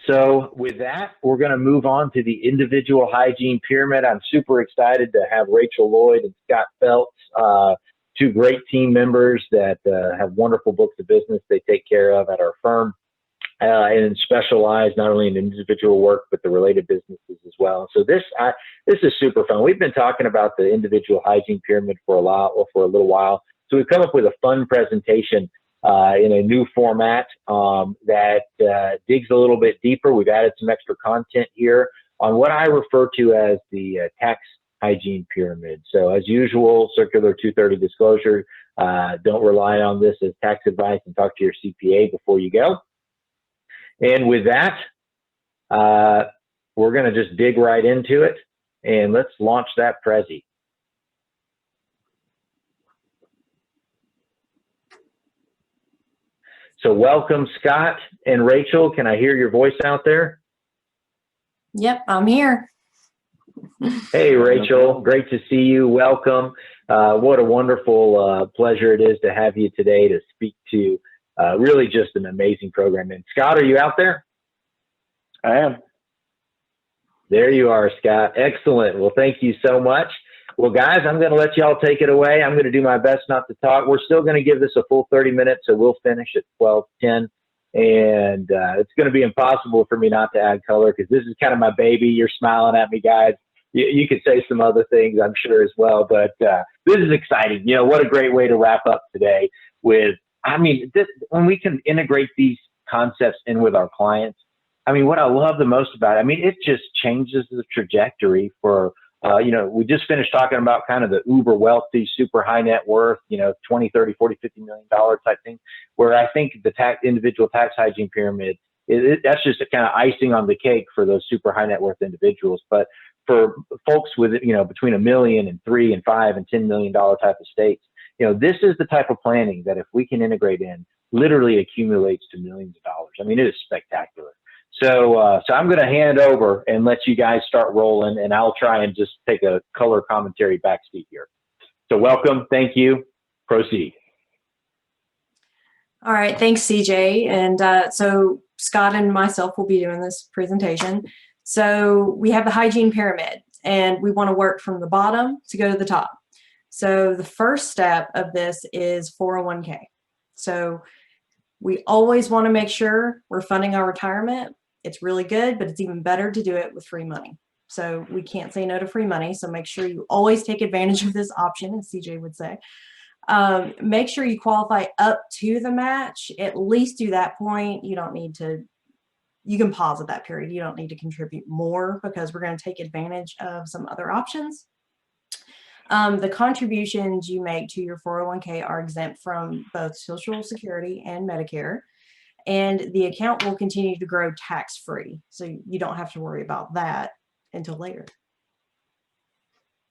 So with that, we're going to move on to the individual hygiene pyramid. I'm super excited to have Rachel Lloyd and Scott Phelps, two great team members that have wonderful books of business they take care of at our firm, and specialize not only in individual work, but the related businesses as well. So this is super fun. We've been talking about the individual hygiene pyramid for a little while. So we've come up with a fun presentation in a new format that digs a little bit deeper. We've added some extra content here on what I refer to as the tax hygiene pyramid. So as usual, Circular 230 disclosure, don't rely on this as tax advice, and talk to your CPA before you go. And with that, we're going to just dig right into it, and let's launch that Prezi. So welcome, Scott and Rachel. Can I hear your voice out there? Yep, I'm here. Hey, Rachel, great to see you. Welcome. What a wonderful pleasure it is to have you today to speak to really just an amazing program. And Scott, are you out there? I am. There you are, Scott. Excellent. Well, thank you so much. Well, guys, I'm going to let y'all take it away. I'm going to do my best not to talk. We're still going to give this a full 30 minutes, so we'll finish at 12:10. And it's going to be impossible for me not to add color, because this is kind of my baby. You're smiling at me, guys. You could say some other things, I'm sure, as well. But this is exciting. You know, what a great way to wrap up today with, when we can integrate these concepts in with our clients. I mean, what I love the most about it, it just changes the trajectory for, we just finished talking about kind of the uber wealthy, super high net worth, 20, 30, 40, $50 million type thing, where I think the individual tax hygiene pyramid, that's just a kind of icing on the cake for those super high net worth individuals. But for folks with, between $1 million and $3 and $5 and $10 million type of estates, this is the type of planning that if we can integrate in, literally accumulates to millions of dollars. It is spectacular. So I'm going to hand over and let you guys start rolling, and I'll try and just take a color commentary backseat here. So welcome. Thank you. Proceed. All right. Thanks, CJ. And so Scott and myself will be doing this presentation. So we have the hygiene pyramid, and we want to work from the bottom to go to the top. So the first step of this is 401k. So we always want to make sure we're funding our retirement. It's really good, but it's even better to do it with free money. So we can't say no to free money. So make sure you always take advantage of this option, as CJ would say. Make sure you qualify up to the match, at least to that point. You don't need to, you can pause at that period. You don't need to contribute more, because we're going to take advantage of some other options. The contributions you make to your 401k are exempt from both Social Security and Medicare, and the account will continue to grow tax-free. So you don't have to worry about that until later.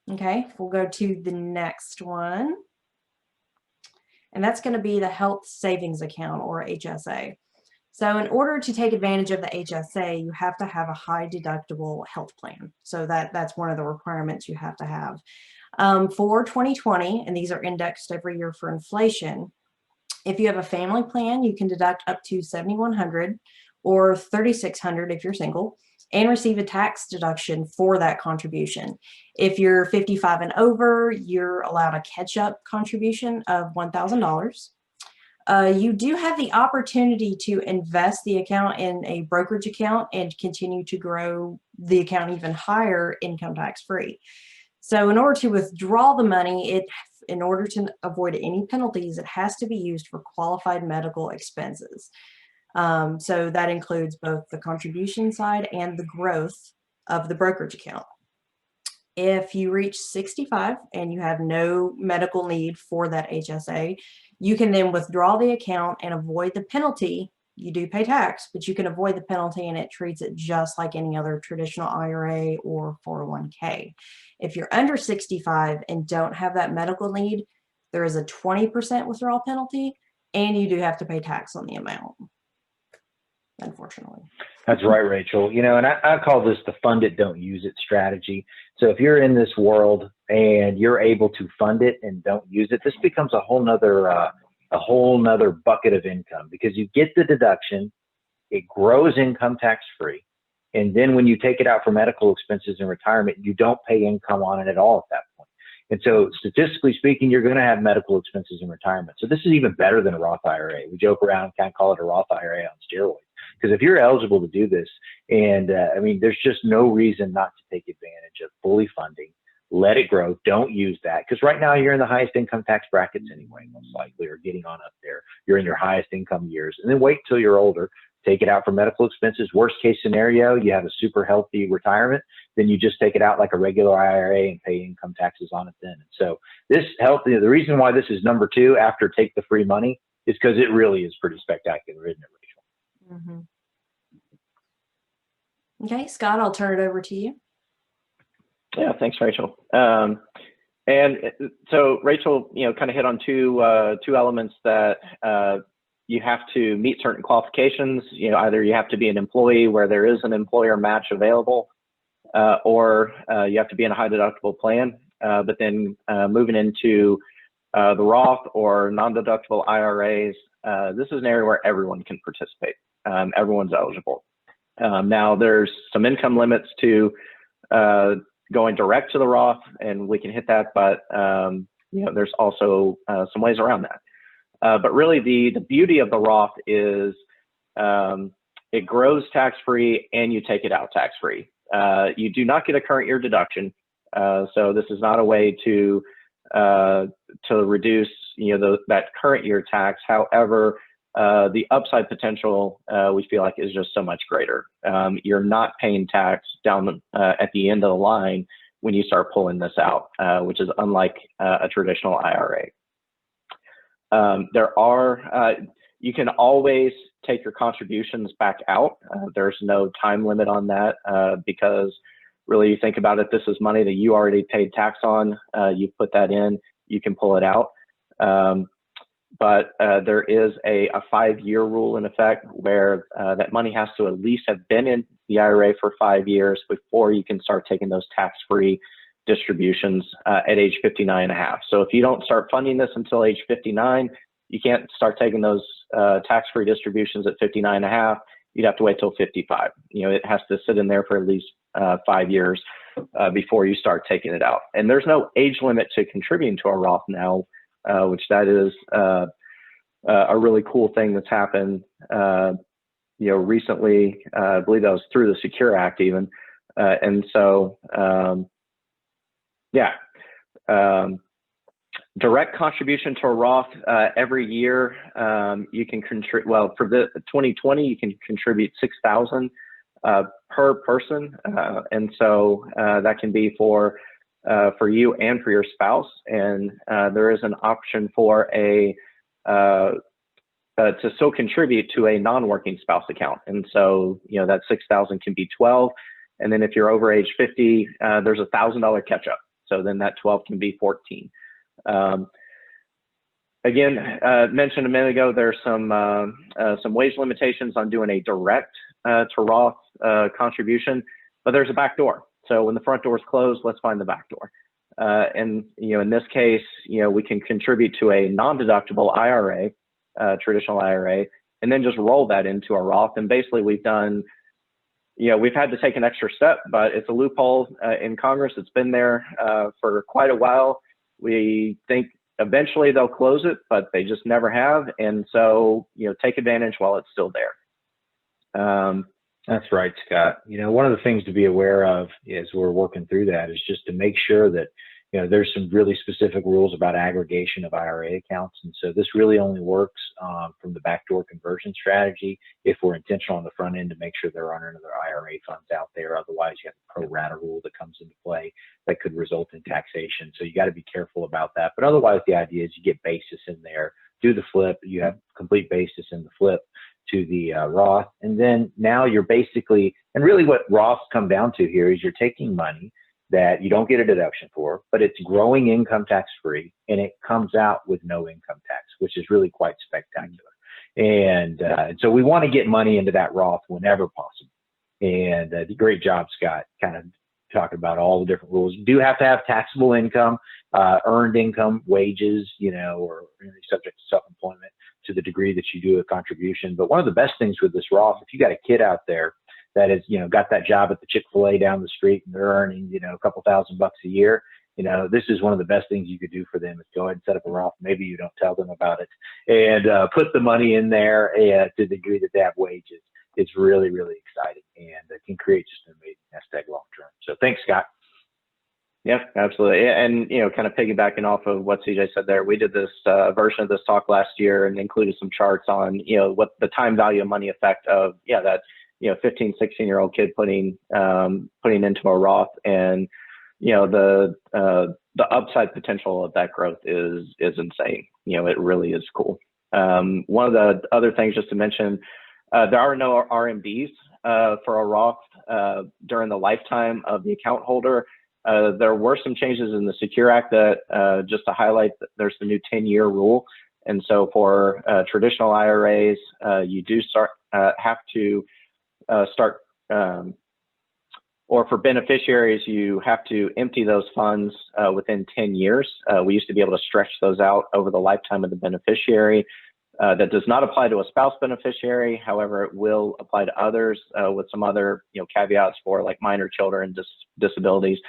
Okay, we'll go to the next one. And that's going to be the Health Savings Account, or HSA. So in order to take advantage of the HSA, you have to have a high deductible health plan. So that's one of the requirements you have to have. For 2020, and these are indexed every year for inflation, if you have a family plan, you can deduct up to $7,100 or $3,600 if you're single, and receive a tax deduction for that contribution. If you're 55 and over, you're allowed a catch-up contribution of $1,000. You do have the opportunity to invest the account in a brokerage account and continue to grow the account even higher, income tax free. So in order to withdraw the money, in order to avoid any penalties, it has to be used for qualified medical expenses. So that includes both the contribution side and the growth of the brokerage account. If you reach 65 and you have no medical need for that HSA, you can then withdraw the account and avoid the penalty. You do pay tax, but you can avoid the penalty, and it treats it just like any other traditional IRA or 401k. If you're under 65 and don't have that medical need, there is a 20% withdrawal penalty, and you do have to pay tax on the amount, unfortunately. That's right, Rachel. And I call this the fund it, don't use it strategy. So if you're in this world and you're able to fund it and don't use it, this becomes a whole nother bucket of income, because you get the deduction it grows income tax free. And then when you take it out for medical expenses in retirement, you don't pay income on it at all at that point. And so statistically speaking, you're going to have medical expenses in retirement. So this is even better than a Roth IRA. We joke around and kind of call it a Roth IRA on steroids. Because if you're eligible to do this, and I mean, there's just no reason not to take advantage of fully funding. Let it grow. Don't use that. Because right now you're in the highest income tax brackets anyway, most likely, or getting on up there. You're in your highest income years. And then wait till you're older. Take it out for medical expenses. Worst case scenario, you have a super healthy retirement. Then you just take it out like a regular IRA and pay income taxes on it then. And so this healthy, the reason why this is number 2 after take the free money is because it really is pretty spectacular, isn't it, Rachel? Mm-hmm. Okay, Scott, I'll turn it over to you. Yeah, thanks, Rachel. And so Rachel, kind of hit on two elements that you have to meet certain qualifications. Either you have to be an employee where there is an employer match available, or you have to be in a high deductible plan. But then moving into the Roth or non-deductible IRAs, this is an area where everyone can participate. Everyone's eligible. Now there's some income limits to going direct to the Roth, and we can hit that, but there's also some ways around that. But really the beauty of the Roth is it grows tax-free and you take it out tax-free. You do not get a current year deduction. So this is not a way to reduce that current year tax. However, the upside potential we feel like is just so much greater. You're not paying tax down at the end of the line when you start pulling this out, which is unlike a traditional IRA. You can always take your contributions back out. There's no time limit on that because really you think about it, this is money that you already paid tax on. You put that in, you can pull it out. But there is a 5-year rule in effect where that money has to at least have been in the IRA for 5 years before you can start taking those tax-free distributions at age 59 and a half. So if you don't start funding this until age 59, you can't start taking those tax-free distributions at 59 and a half. You'd have to wait till 55. It has to sit in there for at least 5 years before you start taking it out. And there's no age limit to contributing to a Roth now, which that is a really cool thing that's happened, recently. I believe that was through the Secure Act even. And so, direct contribution to a Roth every year, you can contribute. Well, for the 2020, you can contribute $6,000 per person, and so that can be for you and for your spouse. And there is an option for to still contribute to a non-working spouse account. And so that $6,000 can be 12, and then if you're over age 50, there's a $1,000 catch-up. So then that 12 can be 14. Again, mentioned a minute ago, there's some wage limitations on doing a direct to Roth contribution, but there's a back door. So when the front door is closed, let's find the back door. And in this case, we can contribute to a non-deductible IRA, traditional IRA, and then just roll that into a Roth. And basically, we've done. We've had to take an extra step, but it's a loophole in Congress. It's been there for quite a while. We think eventually they'll close it, but they just never have. And so, take advantage while it's still there. That's right, Scott. One of the things to be aware of as we're working through that is just to make sure that, there's some really specific rules about aggregation of IRA accounts. And so this really only works from the backdoor conversion strategy if we're intentional on the front end to make sure there aren't other IRA funds out there. Otherwise, you have the pro rata rule that comes into play that could result in taxation. So you got to be careful about that. But otherwise, the idea is you get basis in there, do the flip, you have complete basis in the flip to the Roth. And then now you're basically, and really what Roths come down to here is you're taking money that you don't get a deduction for, but it's growing income tax free, and it comes out with no income tax, which is really quite spectacular. And so we want to get money into that Roth whenever possible. And great job, Scott, kind of talking about all the different rules. You do have to have taxable income earned income, wages, or subject to self-employment to the degree that you do a contribution. But one of the best things with this Roth, if you got a kid out there that is, got that job at the Chick-fil-A down the street and they're earning, a couple $1,000 a year, this is one of the best things you could do for them is go ahead and set up a Roth. Maybe you don't tell them about it and put the money in there to the degree that they have wages. It's really, really exciting and it can create just an amazing nest egg long term. So thanks, Scott. Yeah, absolutely. And, kind of piggybacking off of what CJ said there, we did this version of this talk last year and included some charts on, what the time value of money effect of, that, 15, 16-year-old kid putting into a Roth, and, the upside potential of that growth is insane. It really is cool. One of the other things just to mention, there are no RMDs for a Roth during the lifetime of the account holder. There were some changes in the Secure Act that just to highlight that there's the new 10-year rule. And so for traditional IRAs, you do have to start, or for beneficiaries, you have to empty those funds within 10 years. We used to be able to stretch those out over the lifetime of the beneficiary. That does not apply to a spouse beneficiary. However, it will apply to others with some other caveats for like minor children, disabilities.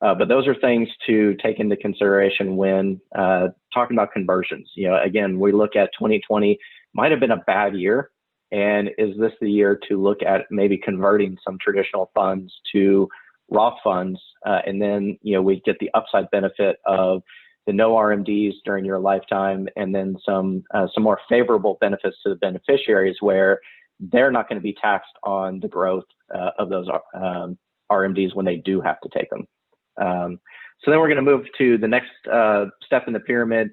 But those are things to take into consideration when talking about conversions. Again, we look at 2020 might have been a bad year. And is this the year to look at maybe converting some traditional funds to Roth funds? And then, we get the upside benefit of the no RMDs during your lifetime, and then some more favorable benefits to the beneficiaries where they're not going to be taxed on the growth of those RMDs when they do have to take them. So then we're going to move to the next step in the pyramid.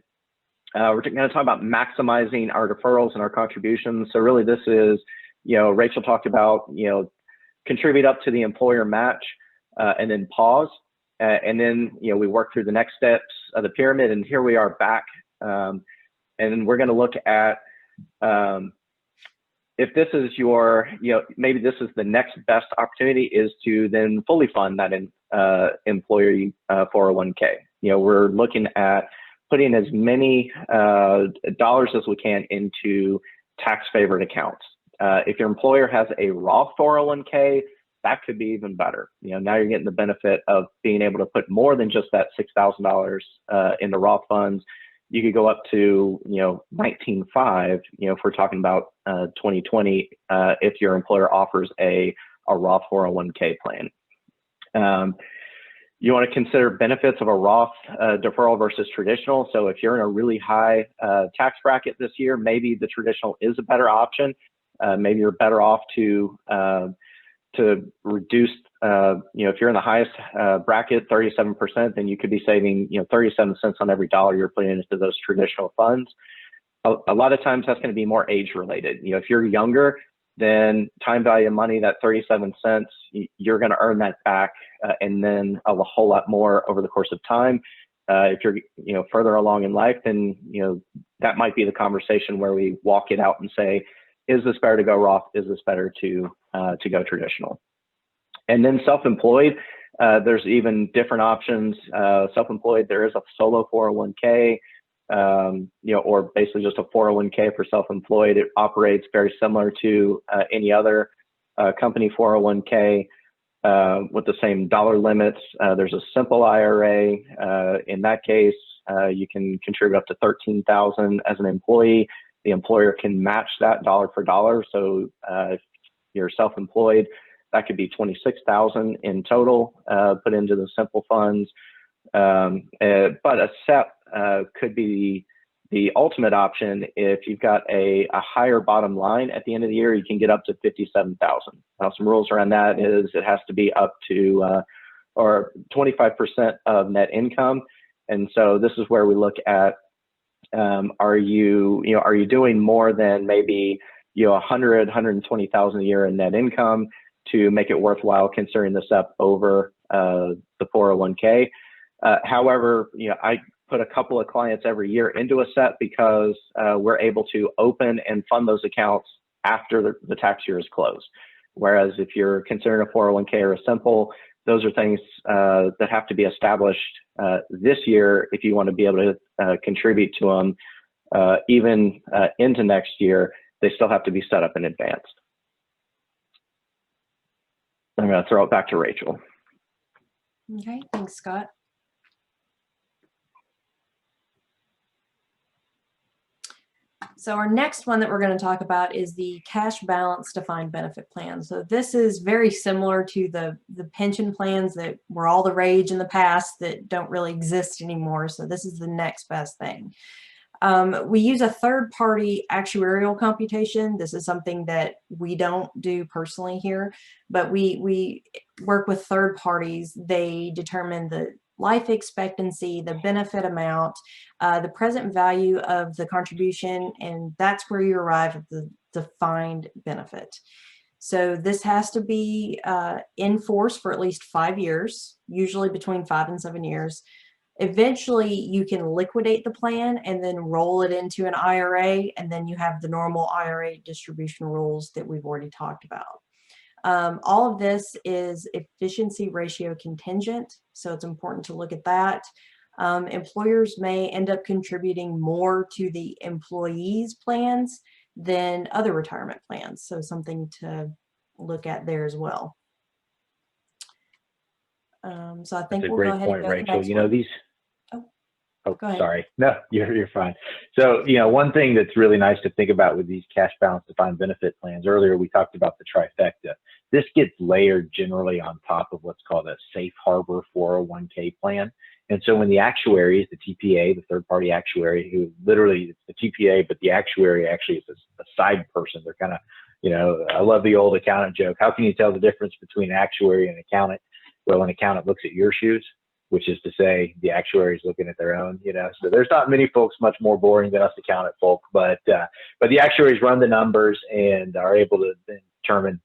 We're going to talk about maximizing our deferrals and our contributions. So really this is, Rachel talked about, contribute up to the employer match and then pause. And then, we work through the next steps of the pyramid, and here we are back. And we're going to look at if this is your, maybe this is the next best opportunity is to then fully fund that employee 401k. We're looking at putting as many dollars as we can into tax favored accounts. If your employer has a Roth 401k, that could be even better. Now you're getting the benefit of being able to put more than just that $6,000 in the Roth funds. You could go up to, 19.5, if we're talking about 2020, if your employer offers a Roth 401k plan. You want to consider benefits of a Roth deferral versus traditional. So if you're in a really high tax bracket this year, maybe the traditional is a better option. Maybe you're better off to reduce, if you're in the highest bracket, 37%, then you could be saving, 37 cents on every dollar you're putting into those traditional funds. A lot of times that's going to be more age related. If you're younger, then time value of money, that 37 cents, you're going to earn that back and then a whole lot more over the course of time. If you're, further along in life, then, that might be the conversation where we walk it out and say, is this better to go Roth? Is this better to go traditional? And then self-employed, there's even different options. Self-employed, there is a solo 401k, or basically just a 401k for self-employed. It operates very similar to any other company 401k with the same dollar limits. There's a simple IRA. In that case, you can contribute up to $13,000 as an employee. The employer can match that dollar for dollar. So if you're self-employed, that could be $26,000 in total put into the simple funds. But a SEP could be the ultimate option. If you've got a higher bottom line at the end of the year, you can get up to $57,000. Now, some rules around that is it has to be up to or 25% of net income. And so this is where we look at are you doing more than maybe 120,000 a year in net income to make it worthwhile considering the SEP over the 401k. However, I put a couple of clients every year into a SEP because we're able to open and fund those accounts after the tax year is closed. Whereas if you're considering a 401k or a simple, those are things that have to be established this year if you want to be able to contribute to them even into next year. They still have to be set up in advance. I'm going to throw it back to Rachel. Okay, thanks, Scott. So our next one that we're going to talk about is the cash balance defined benefit plan. So this is very similar to the pension plans that were all the rage in the past that don't really exist anymore. So this is the next best thing. We use a third-party actuarial computation. This is something that we don't do personally here, but we work with third parties. They determine the life expectancy, the benefit amount, the present value of the contribution, and that's where you arrive at the defined benefit. So this has to be in force for at least 5 years, usually between 5 and 7 years. Eventually, you can liquidate the plan and then roll it into an IRA, and then you have the normal IRA distribution rules that we've already talked about. All of this is efficiency ratio contingent, so it's important to look at that. Employers may end up contributing more to the employees' plans than other retirement plans, so something to look at there as well. So I think That's a we'll great go ahead point, and go to the Rachel. next You know, one. these. Oh, Go ahead. sorry. No, you're fine. So, you know, one thing that's really nice to think about with these cash balance defined benefit plans, earlier we talked about the trifecta. This gets layered generally on top of what's called a safe harbor 401k plan. And so when the actuaries, the TPA, the third party actuary, who literally it's the TPA, but the actuary actually is a side person. They're kind of, you know, I love the old accountant joke. How can you tell the difference between an actuary and an accountant? Well, an accountant looks at your shoes, which is to say the actuary is looking at their own, you know. So there's not many folks much more boring than us accountant folk, but the actuaries run the numbers and are able to then determine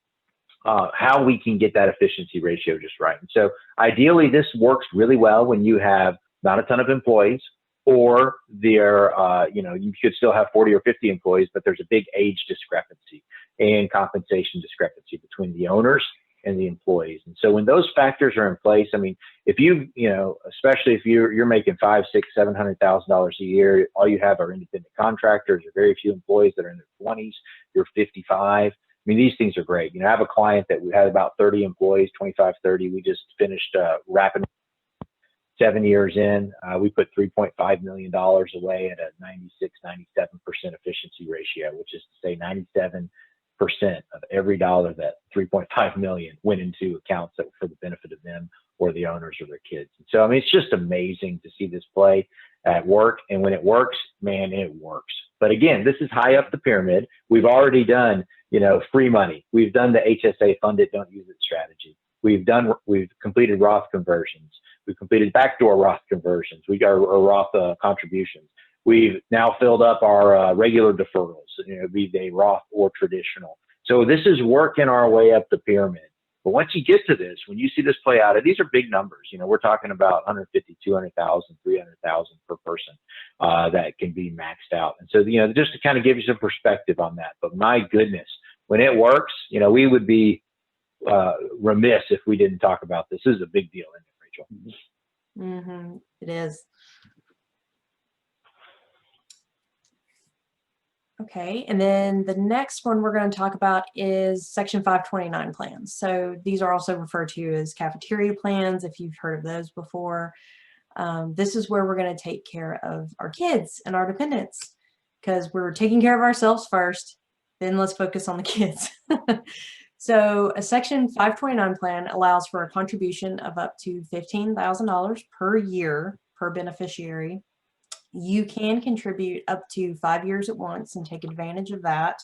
how we can get that efficiency ratio just right. And so ideally, this works really well when you have not a ton of employees, or there, you know, you could still have 40 or 50 employees, but there's a big age discrepancy and compensation discrepancy between the owners and the employees. And so when those factors are in place, I mean, if you know, especially if you're making $500,000, $600,000, $700,000 a year, all you have are independent contractors, or very few employees that are in their 20s, you're 55. I mean, these things are great. You know, I have a client that we had about 30 employees, 25, 30. We just finished wrapping 7 years in. We put $3.5 million away at a 96, 97% efficiency ratio, which is to say 97% of every dollar, that 3.5 million, went into accounts that were for the benefit of them or the owners or their kids. And so, I mean, it's just amazing to see this play at work. And when it works, man, it works. But again, this is high up the pyramid. We've already done, you know, free money. We've done the HSA fund it, don't use it strategy. We've completed Roth conversions. We've completed backdoor Roth conversions. We got our Roth contributions. We've now filled up our regular deferrals, you know, be they Roth or traditional. So this is working our way up the pyramid. But once you get to this, when you see this play out, these are big numbers. You know, we're talking about 150, 200,000, 300,000 per person that can be maxed out. And so, you know, just to kind of give you some perspective on that. But my goodness, when it works, you know, we would be remiss if we didn't talk about this. This is a big deal, isn't it, Rachel? Mm-hmm. It is. Okay, and then the next one we're going to talk about is Section 529 plans. So these are also referred to as cafeteria plans, if you've heard of those before. This is where we're going to take care of our kids and our dependents, because we're taking care of ourselves first, then let's focus on the kids. So a Section 529 plan allows for a contribution of up to $15,000 per year per beneficiary. You can contribute up to 5 years at once and take advantage of that.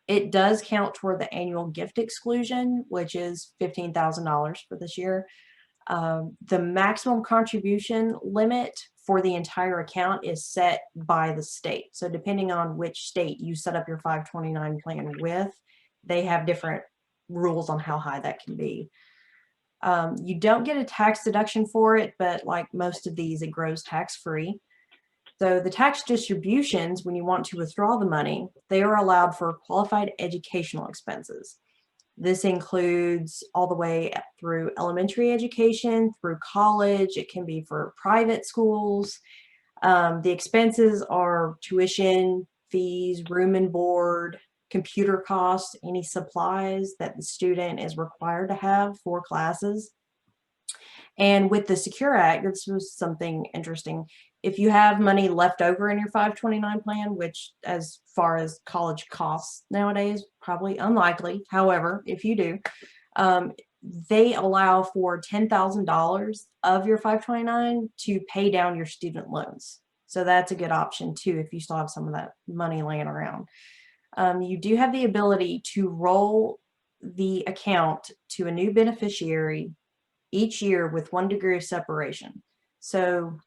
It does count toward the annual gift exclusion, which is $15,000 for this year. The maximum contribution limit for the entire account is set by the state. So depending on which state you set up your 529 plan with, they have different rules on how high that can be. You don't get a tax deduction for it, but like most of these, it grows tax-free. So the tax distributions, when you want to withdraw the money, they are allowed for qualified educational expenses. This includes all the way through elementary education, through college. It can be for private schools. The expenses are tuition, fees, room and board, computer costs, any supplies that the student is required to have for classes. And with the Secure Act, this was something interesting. If you have money left over in your 529 plan, which as far as college costs nowadays, probably unlikely. However, if you do, they allow for $10,000 of your 529 to pay down your student loans. So that's a good option too if you still have some of that money laying around. You do have the ability to roll the account to a new beneficiary each year with 1 degree of separation. So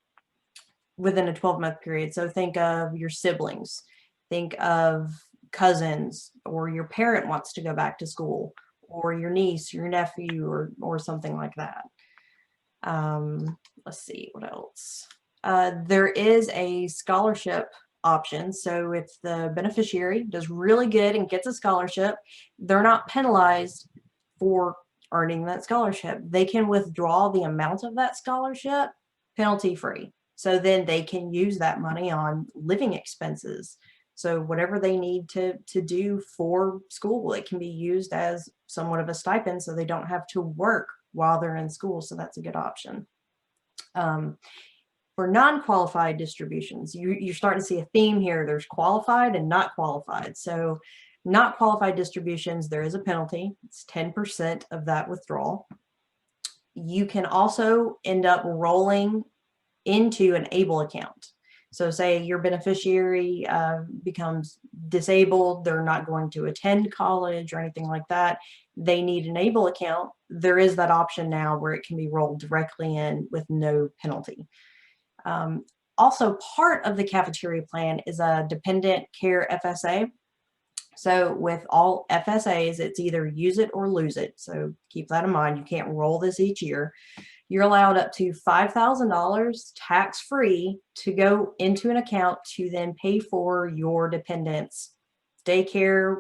within a 12-month period. So think of your siblings, think of cousins, or your parent wants to go back to school, or your niece, your nephew, or something like that. Let's see, what else? There is a scholarship option. So if the beneficiary does really good and gets a scholarship, they're not penalized for earning that scholarship. They can withdraw the amount of that scholarship penalty free. So then they can use that money on living expenses. So whatever they need to do for school, it can be used as somewhat of a stipend so they don't have to work while they're in school. So that's a good option. For non-qualified distributions, you're starting to see a theme here. There's qualified and not qualified. So not qualified distributions, there is a penalty. It's 10% of that withdrawal. You can also end up rolling into an ABLE account. So say your beneficiary becomes disabled, they're not going to attend college or anything like that. They need an ABLE account. There is that option now where it can be rolled directly in with no penalty. Also, part of the cafeteria plan is a dependent care FSA. So with all FSAs, it's either use it or lose it. So keep that in mind. You can't roll this each year. You're allowed up to $5,000 tax-free to go into an account to then pay for your dependents, daycare,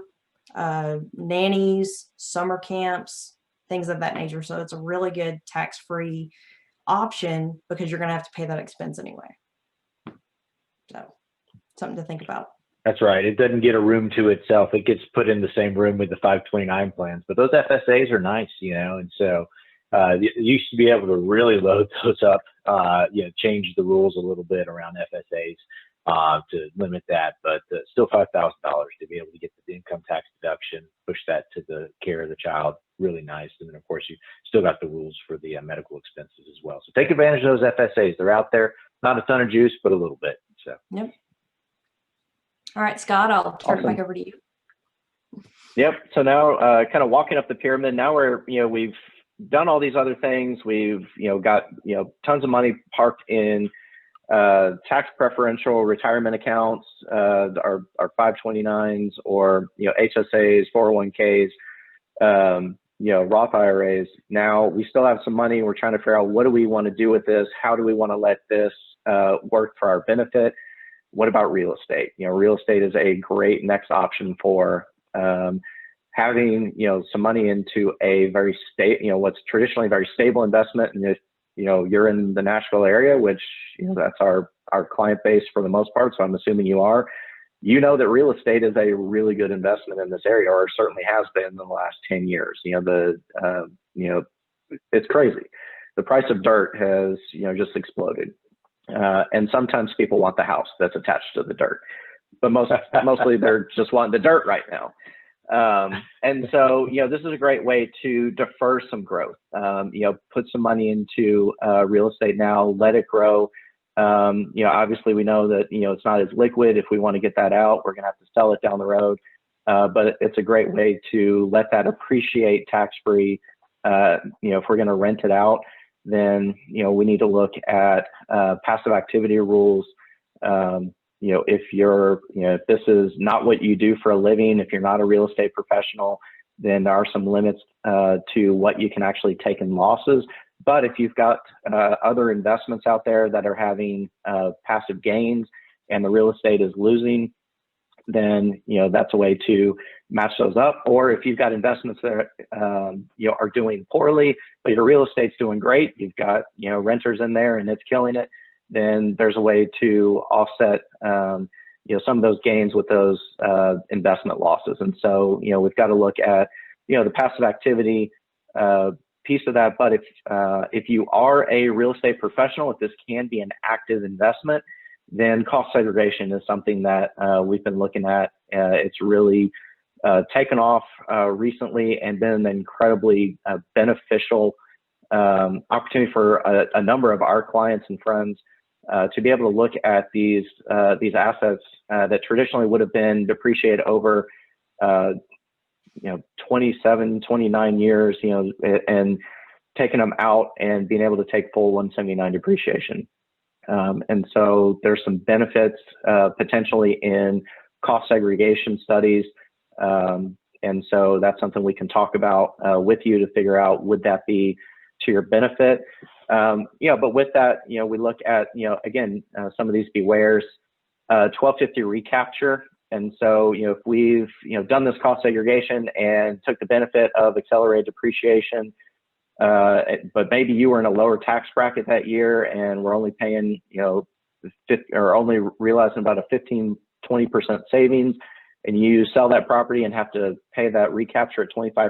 nannies, summer camps, things of that nature. So it's a really good tax-free option because you're going to have to pay that expense anyway. So something to think about. That's right. It doesn't get a room to itself. It gets put in the same room with the 529 plans. But those FSAs are nice, and so you used to be able to really load those up, change the rules a little bit around FSAs to limit that. But still $5,000 to be able to get the income tax deduction, push that to the care of the child, really nice. And then, of course, you still got the rules for the medical expenses as well. So take advantage of those FSAs. They're out there. Not a ton of juice, but a little bit. So. Yep. All right, Scott, I'll turn it back over to you. Yep. So now kind of walking up the pyramid, now we've done all these other things. We've, got, tons of money parked in tax preferential retirement accounts, our 529s or, HSAs, 401ks, Roth IRAs. Now we still have some money. We're trying to figure out what do we want to do with this? How do we want to let this work for our benefit? What about real estate? Real estate is a great next option for having, some money into a very what's traditionally a very stable investment. And if, you're in the Nashville area, which, that's our client base for the most part. So I'm assuming you are, that real estate is a really good investment in this area, or certainly has been in the last 10 years. It's crazy. The price of dirt has, just exploded. And sometimes people want the house that's attached to the dirt, but mostly they're just wanting the dirt right now. And so, this is a great way to defer some growth, put some money into real estate now, let it grow. Obviously we know that, it's not as liquid. If we want to get that out, we're going to have to sell it down the road. But it's a great way to let that appreciate tax-free. If we're going to rent it out, then, we need to look at passive activity rules. If you're, if this is not what you do for a living, if you're not a real estate professional, then there are some limits to what you can actually take in losses. But if you've got other investments out there that are having passive gains and the real estate is losing, then, that's a way to match those up. Or if you've got investments that, are doing poorly, but your real estate's doing great, you've got, renters in there and it's killing it, then there's a way to offset, some of those gains with those investment losses. And so, we've got to look at, the passive activity piece of that. But if you are a real estate professional, if this can be an active investment, then cost segregation is something that we've been looking at. It's really taken off recently and been an incredibly beneficial opportunity for a number of our clients and friends to be able to look at these assets that traditionally would have been depreciated over 27, 29 years, and taking them out and being able to take full 179 depreciation. And so there's some benefits potentially in cost segregation studies. And so that's something we can talk about with you to figure out, would that be to your benefit? But with that, we look at, again, some of these bewares, 1250 recapture. And so, if we've, done this cost segregation and took the benefit of accelerated depreciation, but maybe you were in a lower tax bracket that year and we're only paying, or only realizing about a 15, 20% savings, and you sell that property and have to pay that recapture at 25%,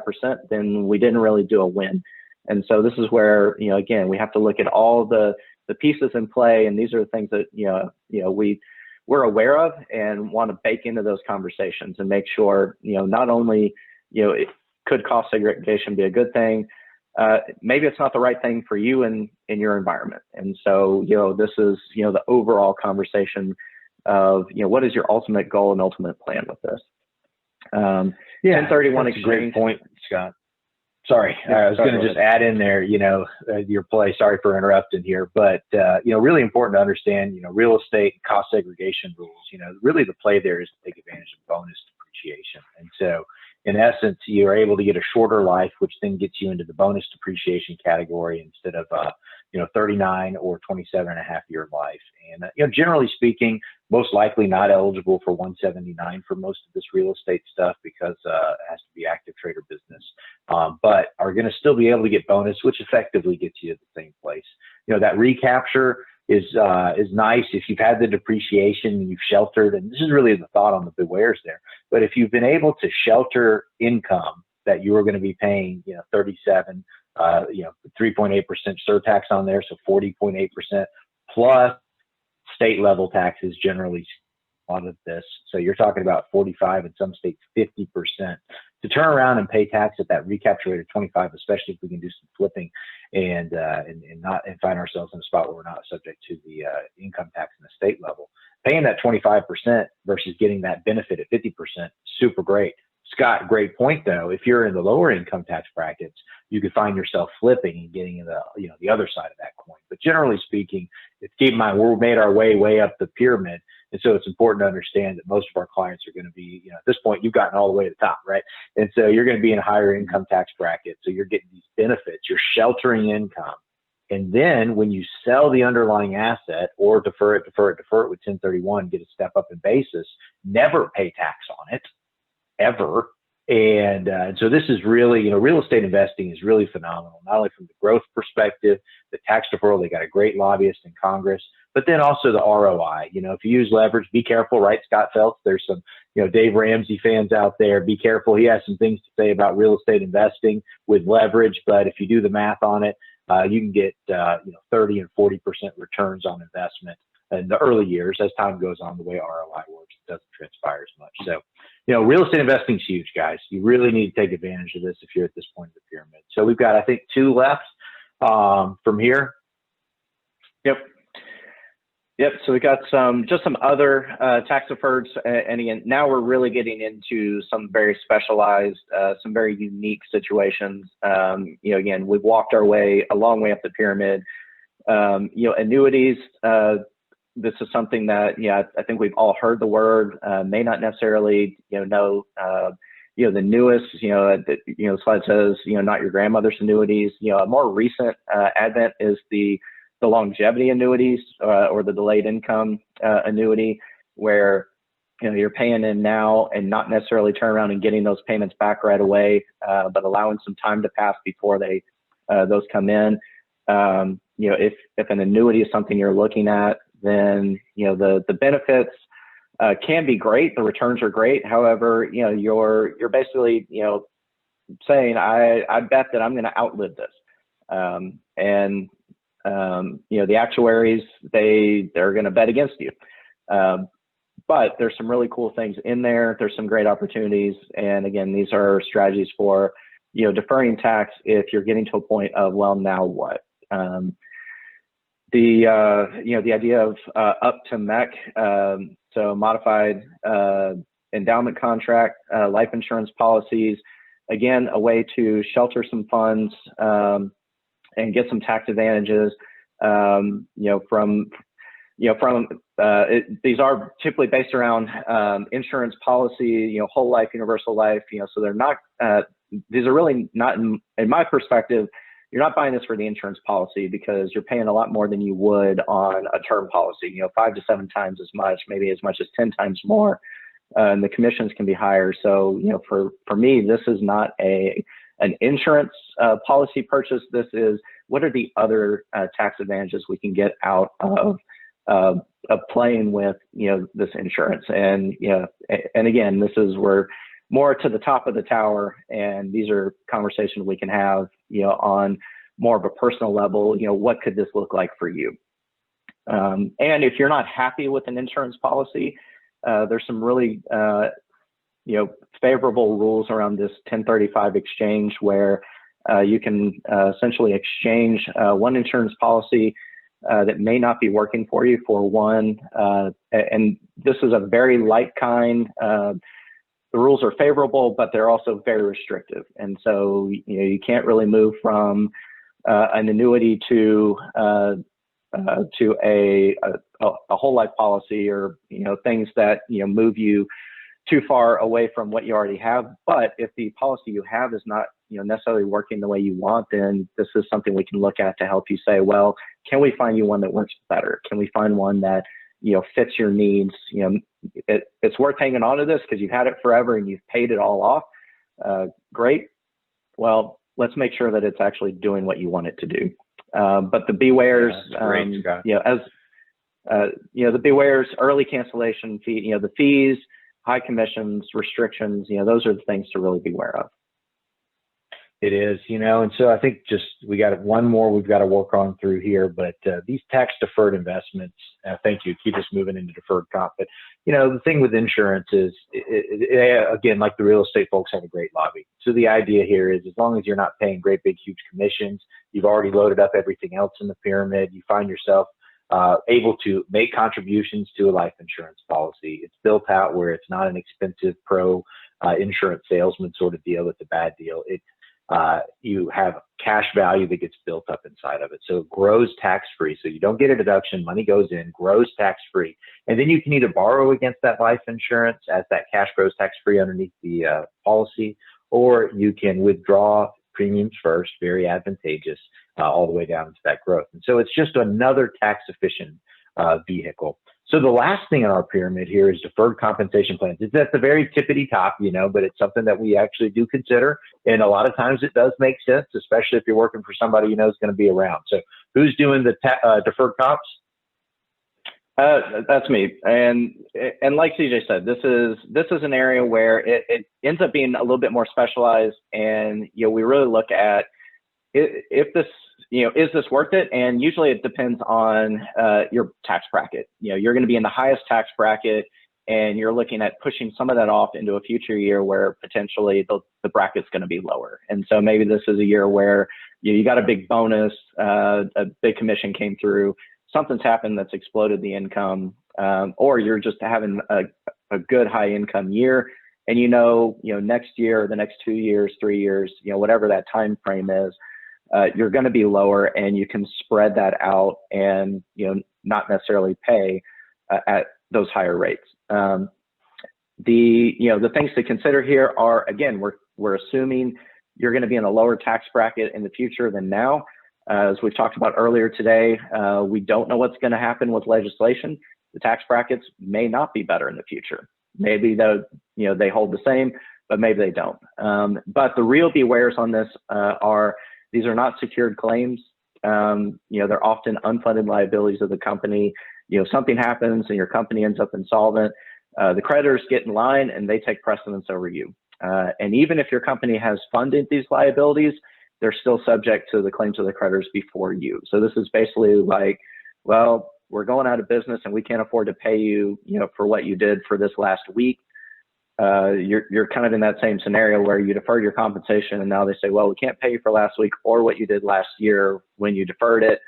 then we didn't really do a win. And so this is where, again, we have to look at all the pieces in play. And these are the things that, we're aware of and want to bake into those conversations and make sure, not only, could cost segregation be a good thing, maybe it's not the right thing for you in your environment. And so, this is, the overall conversation of, what is your ultimate goal and ultimate plan with this? 1031 that's exchange. A great point, Scott. Sorry, I was going to just add in there, your play. Sorry for interrupting here, but really important to understand, real estate cost segregation rules. Really the play there is to take advantage of bonus depreciation, and so in essence, you are able to get a shorter life, which then gets you into the bonus depreciation category instead of 39 or 27.5-year life. And generally speaking, most likely not eligible for 179 for most of this real estate stuff because it has to be active trader business, but are going to still be able to get bonus, which effectively gets you at the same place. That recapture is nice if you've had the depreciation and you've sheltered, and this is really the thought on the bewares there. But if you've been able to shelter income that you are going to be paying, 37, 3.8% surtax on there, so 40.8% plus state level taxes generally a lot of this. So you're talking about 45, in some states 50%. To turn around and pay tax at that recapture rate of 25, especially if we can do some flipping and find ourselves in a spot where we're not subject to the income tax in the state level, paying that 25% versus getting that benefit at 50%, super great. Scott, great point though. If you're in the lower income tax brackets, you could find yourself flipping and getting in the other side of that coin. But generally speaking, keep in mind, we're made our way up the pyramid. And so it's important to understand that most of our clients are going to be, at this point, you've gotten all the way to the top, right? And so you're going to be in a higher income tax bracket. So you're getting these benefits, you're sheltering income. And then when you sell the underlying asset or defer it with 1031, get a step up in basis, never pay tax on it, ever. And so this is really, real estate investing is really phenomenal, not only from the growth perspective, the tax deferral, they got a great lobbyist in Congress, but then also the ROI. If you use leverage, be careful, right? Scott Phelps, there's some, Dave Ramsey fans out there, be careful. He has some things to say about real estate investing with leverage, but if you do the math on it, you can get, 30 and 40% returns on investment in the early years. As time goes on, the way ROI works, it doesn't transpire as much. So, real estate investing is huge, guys. You really need to take advantage of this if you're at this point of the pyramid. So we've got, I think, 2 left from here. Yep. So we got just some other tax deferreds, and again, now we're really getting into some very specialized, some very unique situations. Again, we've walked our way a long way up the pyramid. Annuities. This is something that, I think we've all heard the word, may not necessarily, know, the newest, the slide says, not your grandmother's annuities. A more recent advent is the longevity annuities or the delayed income annuity, where you're paying in now and not necessarily turn around and getting those payments back right away, but allowing some time to pass before those come in. If an annuity is something you're looking at, then the benefits can be great. The returns are great. However, you're basically saying I bet that I'm going to outlive this, and the actuaries they're going to bet against you. But there's some really cool things in there. There's some great opportunities, and again, these are strategies for deferring tax if you're getting to a point of, well, now what? The idea of up to MEC, so modified endowment contract, life insurance policies, again, a way to shelter some funds and get some tax advantages. These are typically based around insurance policy, whole life, universal life, so they're not, these are really not, in my perspective, you're not buying this for the insurance policy because you're paying a lot more than you would on a term policy, 5 to 7 times as much, maybe as much as 10 times more, and the commissions can be higher. So, for me, this is not an insurance policy purchase. This is, what are the other tax advantages we can get out of playing with this insurance? And and again, this is we're more to the top of the tower, and these are conversations we can have on more of a personal level. What could this look like for you? And if you're not happy with an insurance policy, there's some really favorable rules around this 1035 exchange where you can essentially exchange one insurance policy that may not be working for you for one, and this is a very light kind. The rules are favorable, but they're also very restrictive, and so you can't really move from an annuity to a whole life policy, or things that move you too far away from what you already have. But if the policy you have is not necessarily working the way you want, then this is something we can look at to help you say, well, can we find you one that works better? Can we find one that fits your needs? It's worth hanging on to this because you've had it forever and you've paid it all off. Great. Well, let's make sure that it's actually doing what you want it to do. But the bewares, the bewares, early cancellation fee, the fees, high commissions, restrictions, those are the things to really beware of. It is, and so I think we got one more we've got to work on through here, but these tax deferred investments, thank you, keep us moving into deferred comp. But, the thing with insurance is, again, like the real estate folks have a great lobby. So the idea here is, as long as you're not paying great, big, huge commissions, you've already loaded up everything else in the pyramid, you find yourself able to make contributions to a life insurance policy. It's built out where it's not an expensive insurance salesman sort of deal. It's a bad deal. You have cash value that gets built up inside of it. So it grows tax-free. So you don't get a deduction, money goes in, grows tax-free. And then you can either borrow against that life insurance as that cash grows tax-free underneath the policy, or you can withdraw premiums first, very advantageous, all the way down to that growth. And so it's just another tax-efficient vehicle. So the last thing in our pyramid here is deferred compensation plans. It's at the very tippity top, but it's something that we actually do consider. And a lot of times it does make sense, especially if you're working for somebody you know is going to be around. So who's doing the deferred comps? That's me. And like CJ said, this is an area where it ends up being a little bit more specialized. And, we really look at if this, is this worth it? And usually it depends on your tax bracket. You're going to be in the highest tax bracket, and you're looking at pushing some of that off into a future year where potentially the bracket's going to be lower. And so maybe this is a year where you got a big bonus, a big commission came through, something's happened that's exploded the income, or you're just having a good high income year, and next year, the next 2 years, 3 years, whatever that time frame is, you're going to be lower, and you can spread that out and not necessarily pay at those higher rates. The things to consider here are, again, we're assuming you're going to be in a lower tax bracket in the future than now. As we've talked about earlier today, we don't know what's going to happen with legislation. The tax brackets may not be better in the future. Maybe they hold the same, but maybe they don't. But the real bewares on this are these are not secured claims. They're often unfunded liabilities of the company. Something happens and your company ends up insolvent. The creditors get in line and they take precedence over you. And even if your company has funded these liabilities, they're still subject to the claims of the creditors before you. So this is basically like, well, we're going out of business and we can't afford to pay you, for what you did for this last week. You're kind of in that same scenario where you deferred your compensation and now they say, well, we can't pay you for last week or what you did last year when you deferred it.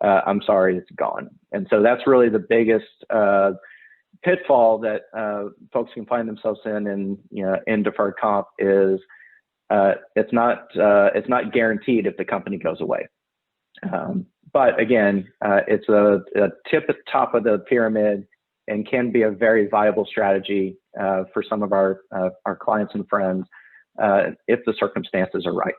I'm sorry, it's gone. And so that's really the biggest pitfall that folks can find themselves in deferred comp is it's not guaranteed if the company goes away. But again, it's a tip at the top of the pyramid and can be a very viable strategy for some of our clients and friends if the circumstances are right.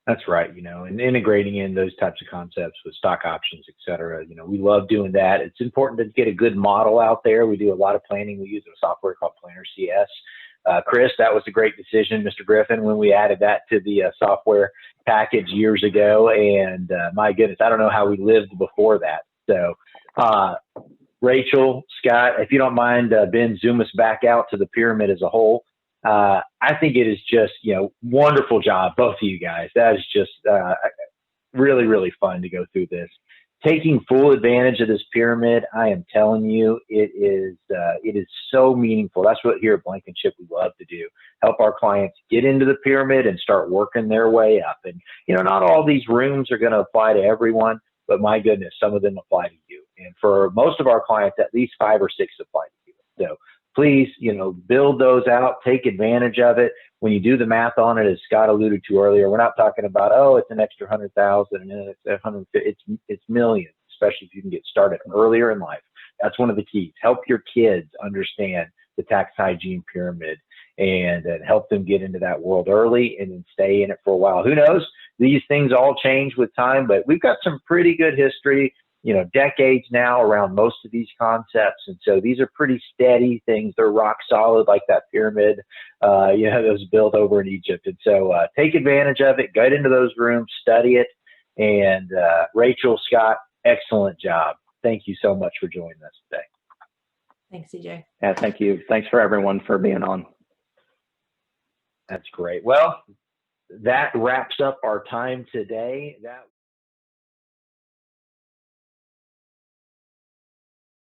That's right. And integrating in those types of concepts with stock options, et cetera, we love doing that. It's important to get a good model out there. We do a lot of planning. We use a software called Planner CS. Chris, that was a great decision, Mr. Griffin, when we added that to the software package years ago. And my goodness, I don't know how we lived before that. So Rachel, Scott, if you don't mind, Ben, zoom us back out to the pyramid as a whole. I think it is just, wonderful job, both of you guys. That is just really, really fun to go through this. Taking full advantage of this pyramid, I am telling you, it is so meaningful. That's what here at Blankenship we love to do. Help our clients get into the pyramid and start working their way up. And, not all these rooms are going to apply to everyone, but my goodness, some of them apply to you. And for most of our clients, at least 5 or 6 apply to you. So please, build those out, take advantage of it. When you do the math on it, as Scott alluded to earlier, we're not talking about, it's an extra 100,000 and then it's 150. It's millions, especially if you can get started earlier in life. That's one of the keys. Help your kids understand the tax hygiene pyramid and help them get into that world early and then stay in it for a while. Who knows? These things all change with time, but we've got some pretty good history, decades now around most of these concepts. And so these are pretty steady things. They're rock solid, like that pyramid, that was built over in Egypt. And so take advantage of it, get into those rooms, study it. And Rachel, Scott, excellent job. Thank you so much for joining us today. Thanks, CJ. Yeah, thank you. Thanks for everyone for being on. That's great. Well, that wraps up our time today.